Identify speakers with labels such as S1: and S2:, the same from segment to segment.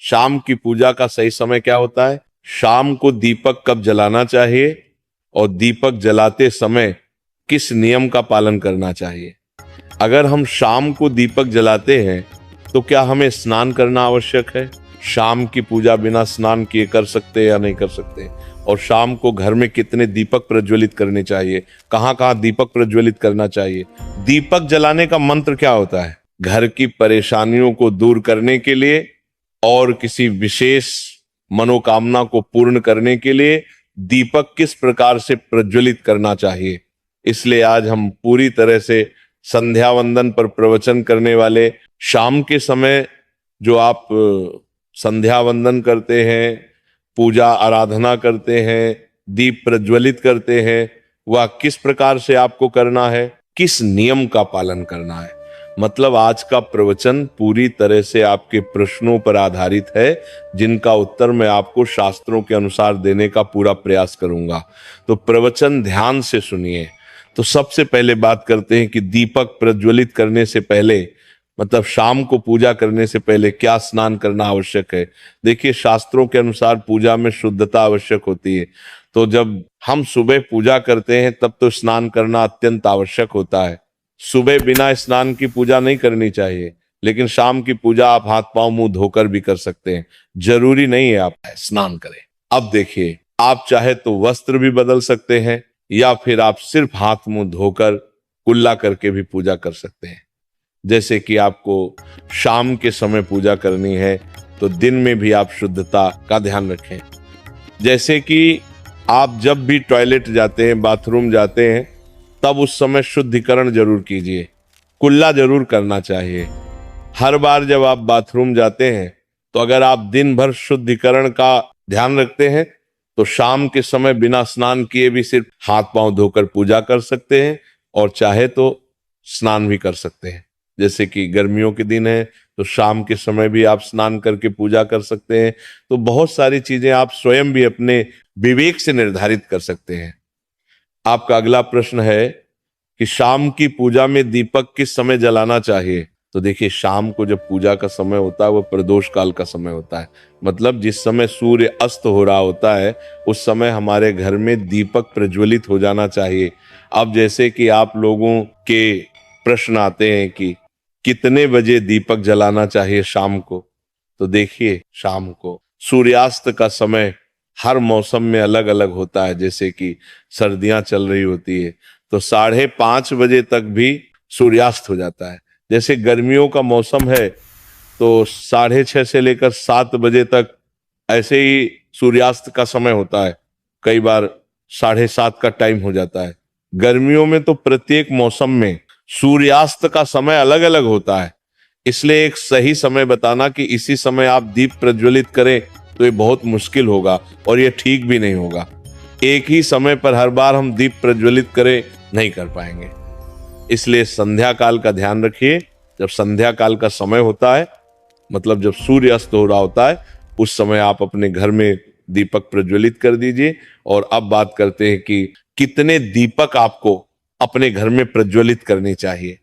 S1: शाम की पूजा का सही समय क्या होता है, शाम को दीपक कब जलाना चाहिए और दीपक जलाते समय किस नियम का पालन करना चाहिए। अगर हम शाम को दीपक जलाते हैं तो क्या हमें स्नान करना आवश्यक है? शाम की पूजा बिना स्नान किए कर सकते या नहीं कर सकते? और शाम को घर में कितने दीपक प्रज्वलित करने चाहिए, कहाँ कहाँ दीपक प्रज्वलित करना चाहिए? दीपक जलाने का मंत्र क्या होता है? घर की परेशानियों को दूर करने के लिए और किसी विशेष मनोकामना को पूर्ण करने के लिए दीपक किस प्रकार से प्रज्वलित करना चाहिए। इसलिए आज हम पूरी तरह से संध्या वंदन पर प्रवचन करने वाले, शाम के समय जो आप संध्या वंदन करते हैं, पूजा आराधना करते हैं, दीप प्रज्वलित करते हैं, वह किस प्रकार से आपको करना है, किस नियम का पालन करना है। मतलब आज का प्रवचन पूरी तरह से आपके प्रश्नों पर आधारित है, जिनका उत्तर मैं आपको शास्त्रों के अनुसार देने का पूरा प्रयास करूंगा। तो प्रवचन ध्यान से सुनिए। तो सबसे पहले बात करते हैं कि दीपक प्रज्वलित करने से पहले, मतलब शाम को पूजा करने से पहले क्या स्नान करना आवश्यक है। देखिए, शास्त्रों के अनुसार पूजा में शुद्धता आवश्यक होती है। तो जब हम सुबह पूजा करते हैं तब तो स्नान करना अत्यंत आवश्यक होता है। सुबह बिना स्नान की पूजा नहीं करनी चाहिए, लेकिन शाम की पूजा आप हाथ पांव मुंह धोकर भी कर सकते हैं, जरूरी नहीं है आप स्नान करें। अब देखिए, आप चाहे तो वस्त्र भी बदल सकते हैं या फिर आप सिर्फ हाथ मुंह धोकर कुल्ला करके भी पूजा कर सकते हैं। जैसे कि आपको शाम के समय पूजा करनी है तो दिन में भी आप शुद्धता का ध्यान रखें। जैसे कि आप जब भी टॉयलेट जाते हैं, बाथरूम जाते हैं, तब उस समय शुद्धिकरण जरूर कीजिए, कुल्ला जरूर करना चाहिए। हर बार जब आप बाथरूम जाते हैं तो अगर आप दिन भर शुद्धिकरण का ध्यान रखते हैं तो शाम के समय बिना स्नान किए भी सिर्फ हाथ पांव धोकर पूजा कर सकते हैं और चाहे तो स्नान भी कर सकते हैं। जैसे कि गर्मियों के दिन है तो शाम के समय भी आप स्नान करके पूजा कर सकते हैं। तो बहुत सारी चीजें आप स्वयं भी अपने विवेक से निर्धारित कर सकते हैं। आपका अगला प्रश्न है कि शाम की पूजा में दीपक किस समय जलाना चाहिए। तो देखिए, शाम को जब पूजा का समय होता है वह प्रदोष काल का समय होता है। मतलब जिस समय सूर्य अस्त हो रहा होता है उस समय हमारे घर में दीपक प्रज्वलित हो जाना चाहिए। अब जैसे कि आप लोगों के प्रश्न आते हैं कि कितने बजे दीपक जलाना चाहिए शाम को, तो देखिए, शाम को सूर्यास्त का समय हर मौसम में अलग अलग होता है। जैसे कि सर्दियां चल रही होती है तो 5:30 बजे तक भी सूर्यास्त हो जाता है। जैसे गर्मियों का मौसम है तो 6:30 से लेकर 7 बजे तक ऐसे ही सूर्यास्त का समय होता है। कई बार 7:30 का टाइम हो जाता है। गर्मियों में तो प्रत्येक मौसम में सूर्यास्त का समय अलग अलग होता है। इसलिए एक सही समय बताना कि इसी समय आप दीप प्रज्वलित करें तो ये बहुत मुश्किल होगा और ये ठीक भी नहीं होगा। एक ही समय पर हर बार हम दीप प्रज्वलित करें नहीं कर पाएंगे। इसलिए संध्या काल का ध्यान रखिए। जब संध्या काल का समय होता है, मतलब जब सूर्य अस्त हो रहा होता है, उस समय आप अपने घर में दीपक प्रज्वलित कर दीजिए। और अब बात करते हैं कि कितने दीपक आपको अपने घर में प्रज्वलित करनी चाहिए।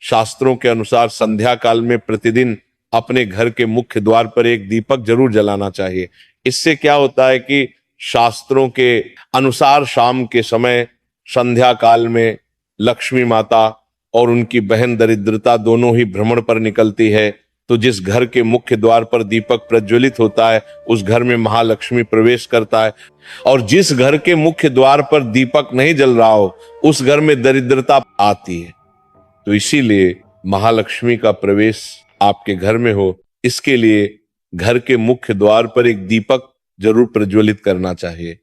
S1: शास्त्रों के अनुसार संध्या काल में प्रतिदिन अपने घर के मुख्य द्वार पर एक दीपक जरूर जलाना चाहिए। इससे क्या होता है कि शास्त्रों के अनुसार शाम के समय संध्या काल में लक्ष्मी माता और उनकी बहन दरिद्रता दोनों ही भ्रमण पर निकलती है। तो जिस घर के मुख्य द्वार पर दीपक प्रज्वलित होता है उस घर में महालक्ष्मी प्रवेश करता है, और जिस घर के मुख्य द्वार पर दीपक नहीं जल रहा हो उस घर में दरिद्रता आती है। तो इसीलिए महालक्ष्मी का प्रवेश आपके घर में हो, इसके लिए घर के मुख्य द्वार पर एक दीपक जरूर प्रज्वलित करना चाहिए।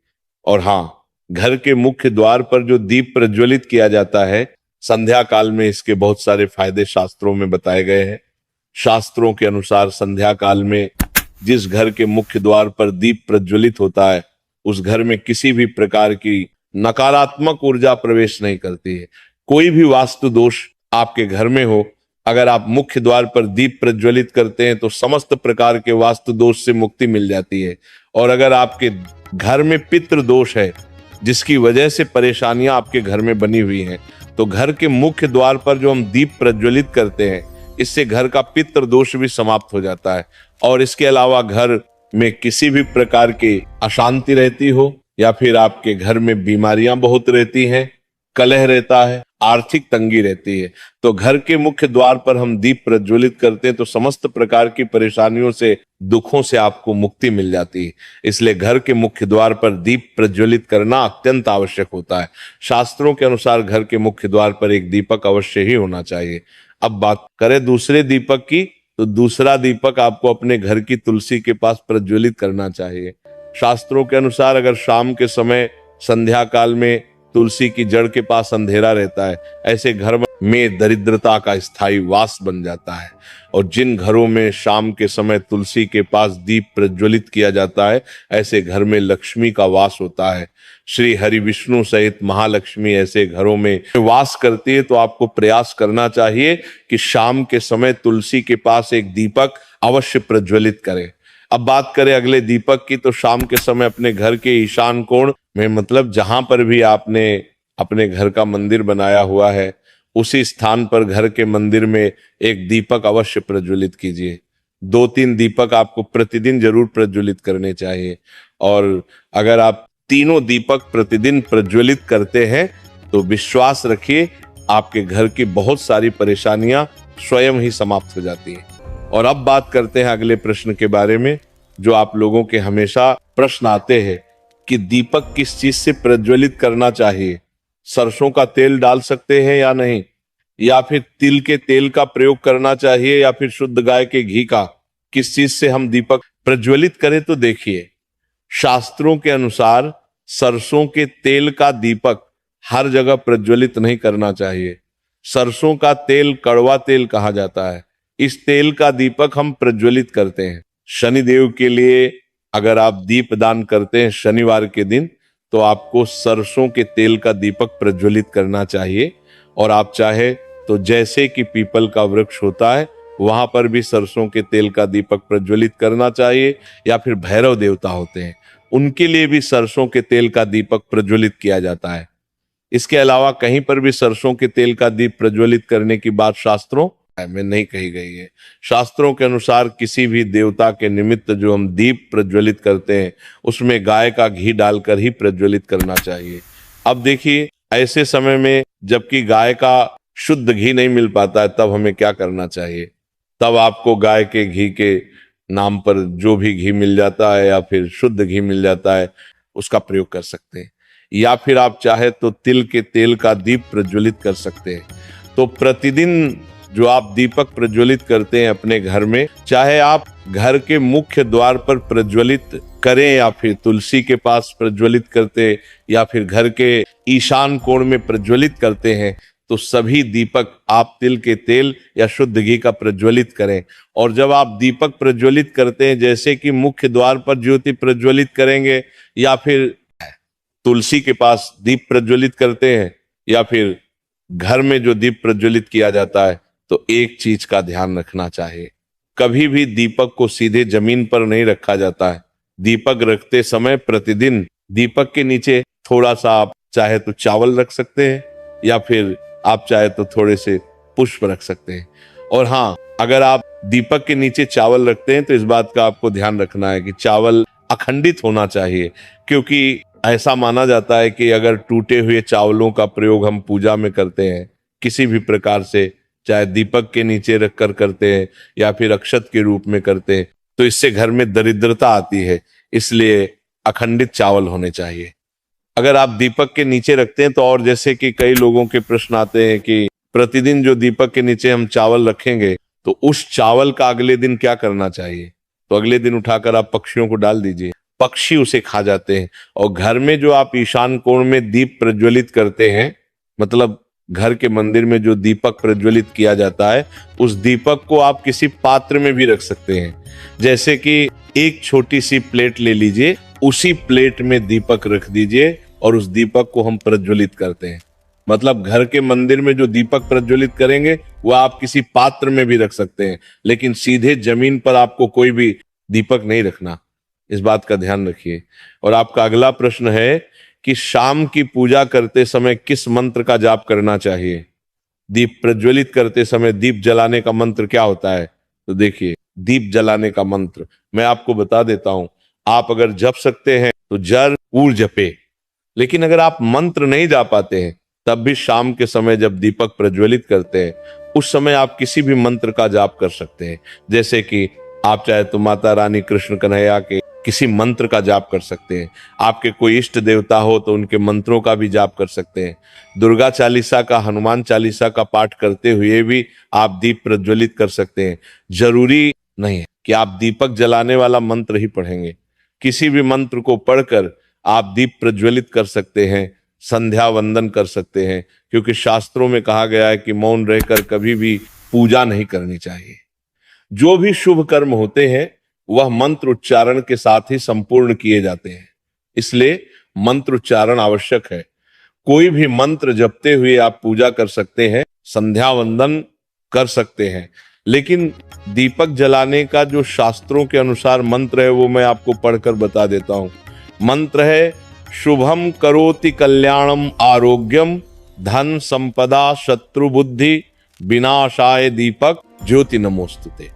S1: और हाँ, घर के मुख्य द्वार पर जो दीप प्रज्वलित किया जाता है संध्या काल में, इसके बहुत सारे फायदे शास्त्रों में बताए गए हैं। शास्त्रों के अनुसार संध्या काल में जिस घर के मुख्य द्वार पर दीप प्रज्वलित होता है उस घर में किसी भी प्रकार की नकारात्मक ऊर्जा प्रवेश नहीं करती है। कोई भी वास्तु दोष आपके घर में हो, अगर आप मुख्य द्वार पर दीप प्रज्वलित करते हैं तो समस्त प्रकार के वास्तु दोष से मुक्ति मिल जाती है। और अगर आपके घर में पितृ दोष है जिसकी वजह से परेशानियां आपके घर में बनी हुई हैं, तो घर के मुख्य द्वार पर जो हम दीप प्रज्वलित करते हैं इससे घर का पितृ दोष भी समाप्त हो जाता है। और इसके अलावा घर में किसी भी प्रकार की अशांति रहती हो या फिर आपके घर में बीमारियां बहुत रहती हैं, कलह रहता है, आर्थिक तंगी रहती है, तो घर के मुख्य द्वार पर हम दीप प्रज्वलित करते हैं तो समस्त प्रकार की परेशानियों से, दुखों से आपको मुक्ति मिल जाती है। इसलिए घर के मुख्य द्वार पर दीप प्रज्वलित करना अत्यंत आवश्यक होता है। शास्त्रों के अनुसार घर के मुख्य द्वार पर एक दीपक अवश्य ही होना चाहिए। अब बात करें दूसरे दीपक की, तो दूसरा दीपक आपको अपने घर की तुलसी के पास प्रज्वलित करना चाहिए। शास्त्रों के अनुसार अगर शाम के समय संध्या काल में तुलसी की जड़ के पास अंधेरा रहता है, ऐसे घर में दरिद्रता का स्थायी वास बन जाता है। और जिन घरों में शाम के समय तुलसी के पास दीप प्रज्वलित किया जाता है, ऐसे घर में लक्ष्मी का वास होता है। श्री हरि विष्णु सहित महालक्ष्मी ऐसे घरों में वास करती है। तो आपको प्रयास करना चाहिए कि शाम के समय तुलसी के पास एक दीपक अवश्य प्रज्वलित करें। अब बात करें अगले दीपक की, तो शाम के समय अपने घर के ईशान कोण में, मतलब जहां पर भी आपने अपने घर का मंदिर बनाया हुआ है, उसी स्थान पर घर के मंदिर में एक दीपक अवश्य प्रज्वलित कीजिए। 2-3 दीपक आपको प्रतिदिन जरूर प्रज्वलित करने चाहिए। और अगर आप तीनों दीपक प्रतिदिन प्रज्वलित करते हैं तो विश्वास रखिए आपके घर की बहुत सारी परेशानियां स्वयं ही समाप्त हो जाती हैं। और अब बात करते हैं अगले प्रश्न के बारे में, जो आप लोगों के हमेशा प्रश्न आते हैं कि दीपक किस चीज से प्रज्वलित करना चाहिए। सरसों का तेल डाल सकते हैं या नहीं, या फिर तिल के तेल का प्रयोग करना चाहिए, या फिर शुद्ध गाय के घी का, किस चीज से हम दीपक प्रज्वलित करें। तो देखिए, शास्त्रों के अनुसार सरसों के तेल का दीपक हर जगह प्रज्वलित नहीं करना चाहिए। सरसों का तेल कड़वा तेल कहा जाता है। इस तेल का दीपक हम प्रज्वलित करते हैं शनिदेव के लिए। अगर आप दीप दान करते हैं शनिवार के दिन, तो आपको सरसों के तेल का दीपक प्रज्वलित करना चाहिए। और आप चाहे तो जैसे कि पीपल का वृक्ष होता है, वहां पर भी सरसों के तेल का दीपक प्रज्वलित करना चाहिए। या फिर भैरव देवता होते हैं, उनके लिए भी सरसों के तेल का दीपक प्रज्वलित किया जाता है। इसके अलावा कहीं पर भी सरसों के तेल का दीप प्रज्वलित करने की बात शास्त्रों में नहीं कही गई है। शास्त्रों के अनुसार किसी भी देवता के निमित्त जो हम दीप प्रज्वलित करते हैं, उसमें गाय का घी डालकर ही प्रज्वलित करना चाहिए। अब देखिए, ऐसे समय में जबकि गाय का शुद्ध घी नहीं मिल पाता है, तब हमें क्या करना चाहिए। तब आपको गाय के घी के नाम पर जो भी घी मिल जाता है या फिर शुद्ध घी मिल जाता है, उसका प्रयोग कर सकते हैं। या फिर आप चाहे तो तिल के तेल का दीप प्रज्वलित कर सकते हैं। तो प्रतिदिन जो आप दीपक प्रज्वलित करते हैं अपने घर में, चाहे आप घर के मुख्य द्वार पर प्रज्वलित करें या फिर तुलसी के पास प्रज्वलित करते या फिर घर के ईशान कोण में प्रज्वलित करते हैं, तो सभी दीपक आप तिल के तेल या शुद्ध घी का प्रज्वलित करें। और जब आप दीपक प्रज्वलित करते हैं, जैसे कि मुख्य द्वार पर ज्योति प्रज्वलित करेंगे या फिर तुलसी के पास दीप प्रज्वलित करते हैं या फिर घर में जो दीप प्रज्वलित किया जाता है, तो एक चीज का ध्यान रखना चाहिए, कभी भी दीपक को सीधे जमीन पर नहीं रखा जाता है। दीपक रखते समय प्रतिदिन दीपक के नीचे थोड़ा सा आप चाहे तो चावल रख सकते हैं या फिर आप चाहे तो थोड़े से पुष्प रख सकते हैं। और हाँ, अगर आप दीपक के नीचे चावल रखते हैं तो इस बात का आपको ध्यान रखना है कि चावल अखंडित होना चाहिए, क्योंकि ऐसा माना जाता है कि अगर टूटे हुए चावलों का प्रयोग हम पूजा में करते हैं किसी भी प्रकार से, चाहे दीपक के नीचे रखकर करते हैं या फिर अक्षत के रूप में करते हैं, तो इससे घर में दरिद्रता आती है। इसलिए अखंडित चावल होने चाहिए। अगर आप दीपक के नीचे रखते हैं तो, और जैसे कि कई लोगों के प्रश्न आते हैं कि प्रतिदिन जो दीपक के नीचे हम चावल रखेंगे, तो उस चावल का अगले दिन क्या करना चाहिए। तो अगले दिन उठाकर आप पक्षियों को डाल दीजिए, पक्षी उसे खा जाते हैं। और घर में जो आप ईशान कोण में दीप प्रज्वलित करते हैं, मतलब घर के मंदिर में जो दीपक प्रज्वलित किया जाता है, उस दीपक को आप किसी पात्र में भी रख सकते हैं। जैसे कि एक छोटी सी प्लेट ले लीजिए, उसी प्लेट में दीपक रख दीजिए और उस दीपक को हम प्रज्वलित करते हैं। मतलब घर के मंदिर में जो दीपक प्रज्वलित करेंगे वह आप किसी पात्र में भी रख सकते हैं, लेकिन सीधे जमीन पर आपको कोई भी दीपक नहीं रखना, इस बात का ध्यान रखिए। और आपका अगला प्रश्न है कि शाम की पूजा करते समय किस मंत्र का जाप करना चाहिए। दीप प्रज्वलित करते समय दीप जलाने का मंत्र क्या होता है? तो देखिए, दीप जलाने का मंत्र मैं आपको बता देता हूं। आप अगर जप सकते हैं तो जरूर जपे, लेकिन अगर आप मंत्र नहीं जा पाते हैं तब भी शाम के समय जब दीपक प्रज्वलित करते हैं उस समय आप किसी भी मंत्र का जाप कर सकते हैं। जैसे कि आप चाहे तो माता रानी कृष्ण कन्हैया के किसी मंत्र का जाप कर सकते हैं, आपके कोई इष्ट देवता हो तो उनके मंत्रों का भी जाप कर सकते हैं, दुर्गा चालीसा का, हनुमान चालीसा का पाठ करते हुए भी आप दीप प्रज्वलित कर सकते हैं। जरूरी नहीं है कि आप दीपक जलाने वाला मंत्र ही पढ़ेंगे, किसी भी मंत्र को पढ़कर आप दीप प्रज्वलित कर सकते हैं, संध्या वंदन कर सकते हैं, क्योंकि शास्त्रों में कहा गया है कि मौन रहकर कभी भी पूजा नहीं करनी चाहिए। जो भी शुभ कर्म होते हैं वह मंत्र उच्चारण के साथ ही संपूर्ण किए जाते हैं, इसलिए मंत्र उच्चारण आवश्यक है। कोई भी मंत्र जपते हुए आप पूजा कर सकते हैं, संध्या वंदन कर सकते हैं, लेकिन दीपक जलाने का जो शास्त्रों के अनुसार मंत्र है वो मैं आपको पढ़कर बता देता हूं। मंत्र है शुभम करोति कल्याणम आरोग्यम धन संपदा शत्रु बुद्धि विनाशाय दीपक ज्योति नमोस्तुते।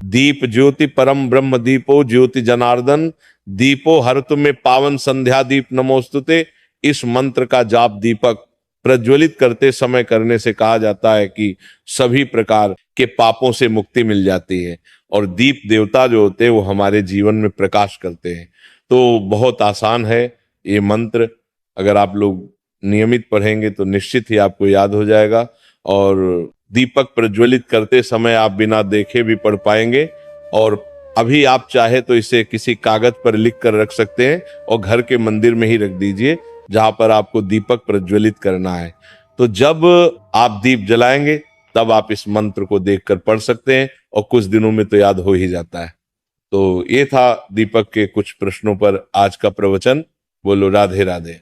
S1: दीप ज्योति परम ब्रह्म दीपो ज्योति जनार्दन दीपो हरतु में पावन संध्या दीप नमोस्तुते। इस मंत्र का जाप दीपक प्रज्वलित करते समय करने से कहा जाता है कि सभी प्रकार के पापों से मुक्ति मिल जाती है और दीप देवता जो होते हैं वो हमारे जीवन में प्रकाश करते हैं। तो बहुत आसान है ये मंत्र, अगर आप लोग नियमित पढ़ेंगे तो निश्चित ही आपको याद हो जाएगा और दीपक प्रज्वलित करते समय आप बिना देखे भी पढ़ पाएंगे। और अभी आप चाहे तो इसे किसी कागज पर लिख कर रख सकते हैं और घर के मंदिर में ही रख दीजिए जहां पर आपको दीपक प्रज्वलित करना है। तो जब आप दीप जलाएंगे तब आप इस मंत्र को देखकर पढ़ सकते हैं और कुछ दिनों में तो याद हो ही जाता है। तो ये था दीपक के कुछ प्रश्नों पर आज का प्रवचन। बोलो राधे राधे।